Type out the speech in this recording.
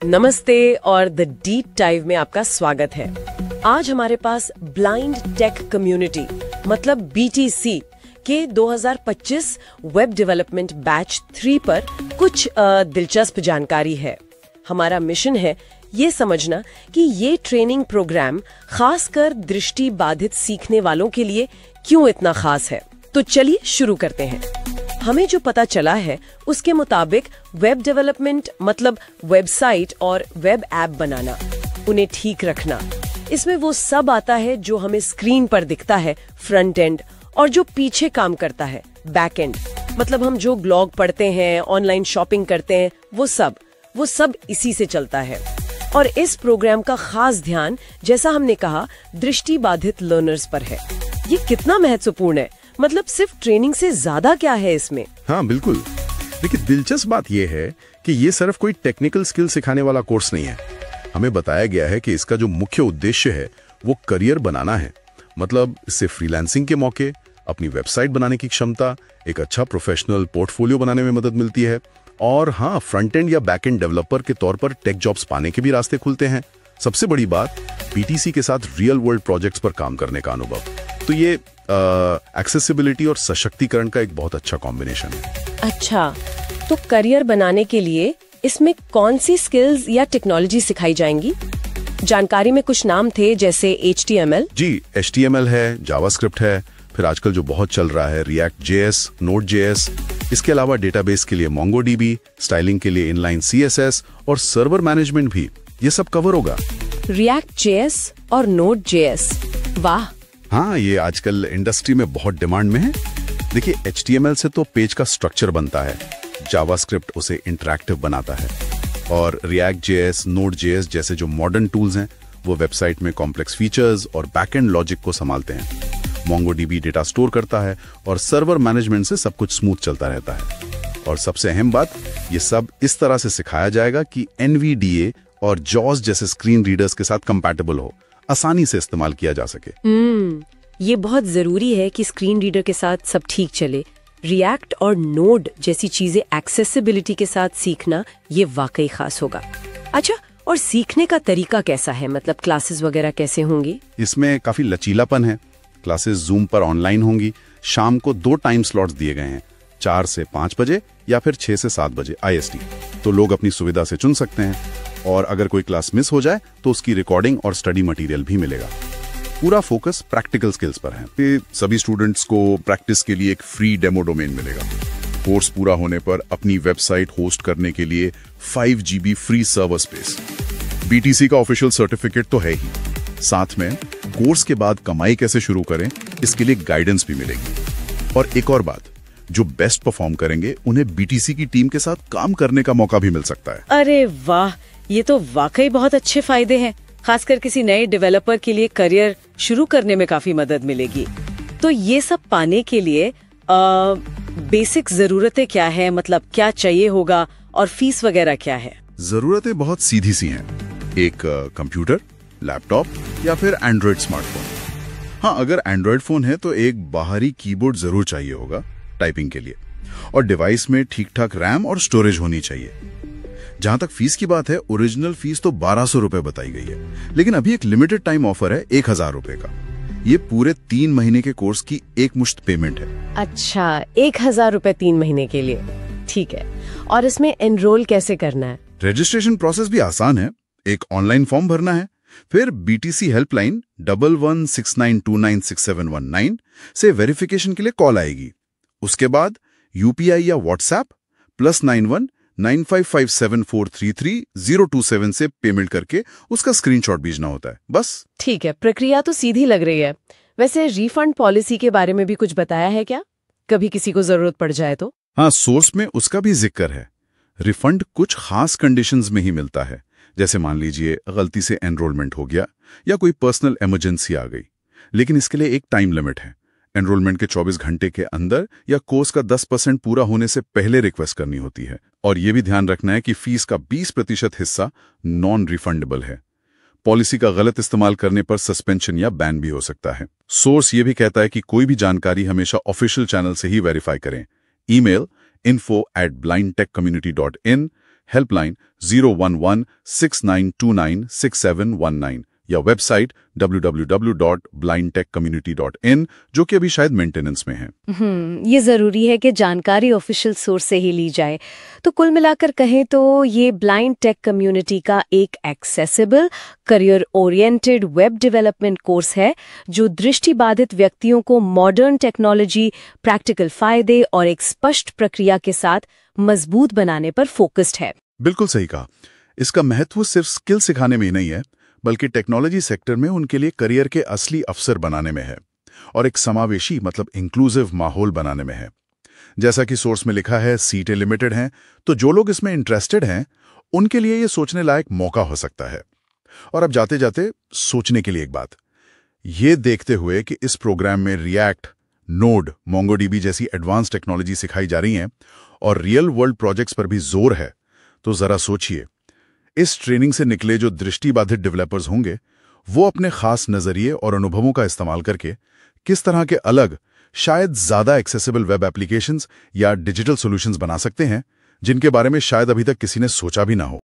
नमस्ते और the deep dive में आपका स्वागत है। आज हमारे पास ब्लाइंड टेक कम्युनिटी मतलब बीटीसी के 2025 वेब डेवलपमेंट बैच 3 पर कुछ दिलचस्प जानकारी है। हमारा मिशन है ये समझना कि ये ट्रेनिंग प्रोग्राम खासकर दृष्टि बाधित सीखने वालों के लिए क्यों इतना खास है। तो चलिए शुरू करते हैं। हमें जो पता चला है उसके मुताबिक वेब डेवलपमेंट मतलब वेबसाइट और वेब ऐप बनाना, उन्हें ठीक रखना, इसमें वो सब आता है जो हमें स्क्रीन पर दिखता है फ्रंट एंड, और जो पीछे काम करता है बैक एंड, मतलब हम जो ब्लॉग पढ़ते हैं, ऑनलाइन शॉपिंग करते हैं, वो सब इसी से चलता है। और इस प्रोग्राम का खास ध्यान, जैसा हमने कहा, दृष्टि बाधित लर्नर्स पर है। ये कितना महत्वपूर्ण है, मतलब सिर्फ ट्रेनिंग से ज्यादा क्या है इसमें? हाँ बिल्कुल। देखिए, दिलचस्प बात यह है कि ये सिर्फ कोई टेक्निकल स्किल सिखाने वाला कोर्स नहीं है। हमें बताया गया है कि इसका जो मुख्य उद्देश्य है वो करियर बनाना है। मतलब इससे फ्रीलांसिंग के मौके, अपनी वेबसाइट बनाने की क्षमता, एक अच्छा प्रोफेशनल पोर्टफोलियो बनाने में मदद मिलती है, और हाँ, फ्रंट एंड या बैक एंड डेवलपर के तौर पर टेक जॉब्स पाने के भी रास्ते खुलते हैं। सबसे बड़ी बात, बीटीसी के साथ रियल वर्ल्ड प्रोजेक्ट्स पर काम करने का अनुभव। तो ये एक्सेसिबिलिटी और सशक्तिकरण का एक बहुत अच्छा कॉम्बिनेशन है। अच्छा, तो करियर बनाने के लिए इसमें कौन सी स्किल्स या टेक्नोलॉजी सिखाई जाएंगी? जानकारी में कुछ नाम थे जैसे HTML। जी, HTML है, जावास्क्रिप्ट है, फिर आजकल जो बहुत चल रहा है React.js, Node.js। इसके अलावा डेटाबेस के लिए MongoDB, स्टाइलिंग के लिए इनलाइन CSS और सर्वर मैनेजमेंट भी, ये सब कवर होगा। React.js और Node.js, वाह। हाँ, ये आजकल इंडस्ट्री में बहुत डिमांड में है। देखिए, HTML से तो पेज का स्ट्रक्चर बनता है, जावास्क्रिप्ट उसे इंटरैक्टिव बनाता है, और React.js, Node.js जैसे जो मॉडर्न टूल्स हैं वो वेबसाइट में कॉम्प्लेक्स फीचर्स और बैकएंड लॉजिक को संभालते हैं। MongoDB डेटा स्टोर करता है और सर्वर मैनेजमेंट से सब कुछ स्मूथ चलता रहता है। और सबसे अहम बात, ये सब इस तरह से सिखाया जाएगा कि NVDA और JAWS जैसे स्क्रीन रीडर्स के साथ कंपैटिबल हो, आसानी से इस्तेमाल किया जा सके। ये बहुत जरूरी है कि स्क्रीन रीडर के साथ सब ठीक चले। रिएक्ट और नोड जैसी चीजें एक्सेसिबिलिटी के साथ सीखना, ये वाकई खास होगा। अच्छा, और सीखने का तरीका कैसा है, मतलब क्लासेस वगैरह कैसे होंगी? इसमें काफी लचीलापन है। क्लासेस जूम पर ऑनलाइन होंगी। शाम को 2 टाइम स्लॉट्स दिए गए हैं, 4 से 5 बजे या फिर 6 से 7 बजे IST। तो लोग अपनी सुविधा से चुन सकते हैं, और अगर कोई क्लास मिस हो जाए तो उसकी रिकॉर्डिंग और स्टडी मटेरियल भी मिलेगा। पूरा फोकस प्रैक्टिकल स्किल्स पर है। सभी स्टूडेंट्स को प्रैक्टिस के लिए एक फ्री डेमो डोमेन मिलेगा। कोर्स पूरा होने पर अपनी वेबसाइट होस्ट करने के लिए 5 GB free server space. BTC का ऑफिशियल सर्टिफिकेट तो है ही, साथ में कोर्स के बाद कमाई कैसे शुरू करें इसके लिए गाइडेंस भी मिलेगी। और एक और बात, जो बेस्ट परफॉर्म करेंगे उन्हें BTC की टीम के साथ काम करने का मौका भी मिल सकता है। अरे वाह, ये तो वाकई बहुत अच्छे फायदे हैं। खासकर किसी नए डेवलपर के लिए करियर शुरू करने में काफी मदद मिलेगी। तो ये सब पाने के लिए बेसिक जरूरतें क्या है, मतलब क्या चाहिए होगा, और फीस वगैरह क्या है? जरूरतें बहुत सीधी सी हैं। एक कंप्यूटर, लैपटॉप या फिर एंड्रॉइड स्मार्टफोन। हाँ, अगर एंड्रॉइड फोन है तो एक बाहरी कीबोर्ड जरूर चाहिए होगा टाइपिंग के लिए, और डिवाइस में ठीक ठाक रैम और स्टोरेज होनी चाहिए। जहां तक फीस की बात है, ओरिजिनल फीस तो 1200 रुपए बताई गई है, लेकिन अभी एक लिमिटेड टाइम ऑफर है 1000 रुपए का। ये पूरे 3 महीने के कोर्स की एक मुश्त पेमेंट है। अच्छा, 1000 रुपए 3 महीने के लिए, ठीक है। और इसमें एनरोल कैसे करना है? रजिस्ट्रेशन प्रोसेस भी आसान है। एक ऑनलाइन फॉर्म भरना है, फिर BTC हेल्पलाइन 1169296719 से वेरिफिकेशन के लिए कॉल आएगी। उसके बाद UPI या WhatsApp +91 9557433027 से पेमेंट करके उसका स्क्रीनशॉट भेजना होता है, बस। ठीक है, प्रक्रिया तो सीधी लग रही है। वैसे रिफंड पॉलिसी के बारे में भी कुछ बताया है क्या, कभी किसी को जरूरत पड़ जाए तो? हाँ, सोर्स में उसका भी जिक्र है। रिफंड कुछ खास कंडीशंस में ही मिलता है, जैसे मान लीजिए गलती से एनरोलमेंट हो गया या कोई पर्सनल इमरजेंसी आ गई। लेकिन इसके लिए एक टाइम लिमिट है। एनरोलमेंट के 24 घंटे के अंदर या कोर्स का 10% पूरा होने से पहले रिक्वेस्ट करनी होती है। और यह भी ध्यान रखना है कि फीस का 20% हिस्सा नॉन रिफंडेबल है। पॉलिसी का गलत इस्तेमाल करने पर सस्पेंशन या बैन भी हो सकता है। सोर्स ये भी कहता है कि कोई भी जानकारी हमेशा ऑफिशियल चैनल से ही वेरीफाई करें। ईमेल info@blindtechcommunity.in, हेल्पलाइन 011-6929-6719 या वेबसाइट www.blindtechcommunity.in जो कि अभी शायद मेंटेनेंस में है। ये जरूरी है कि जानकारी ऑफिशियल सोर्स से ही ली जाए। तो कुल मिलाकर कहें तो ये ब्लाइंड टेक कम्युनिटी का एक accessible, career oriented web development course है जो दृष्टिबाधित व्यक्तियों को मॉडर्न टेक्नोलॉजी, प्रैक्टिकल फायदे और एक स्पष्ट प्रक्रिया के साथ मजबूत बनाने पर फोकस्ड है। बिल्कुल सही कहा। इसका महत्व सिर्फ स्किल सिखाने में ही नहीं है, बल्कि टेक्नोलॉजी सेक्टर में उनके लिए करियर के असली अवसर बनाने में है और एक समावेशी मतलब इंक्लूसिव माहौल बनाने में है। जैसा कि सोर्स में लिखा है, सीटें लिमिटेड हैं, तो जो लोग इसमें इंटरेस्टेड हैं उनके लिए ये सोचने लायक मौका हो सकता है। और अब जाते जाते सोचने के लिए एक बात, ये देखते हुए कि इस प्रोग्राम में रिएक्ट, नोड, मोंगोडीबी जैसी एडवांस टेक्नोलॉजी सिखाई जा रही हैं और रियल वर्ल्ड प्रोजेक्ट्स पर भी जोर है, तो जरा सोचिए, इस ट्रेनिंग से निकले जो दृष्टिबाधित डेवलपर्स होंगे वो अपने खास नजरिए और अनुभवों का इस्तेमाल करके किस तरह के अलग, शायद ज्यादा एक्सेसिबल वेब एप्लीकेशंस या डिजिटल सॉल्यूशंस बना सकते हैं जिनके बारे में शायद अभी तक किसी ने सोचा भी ना हो।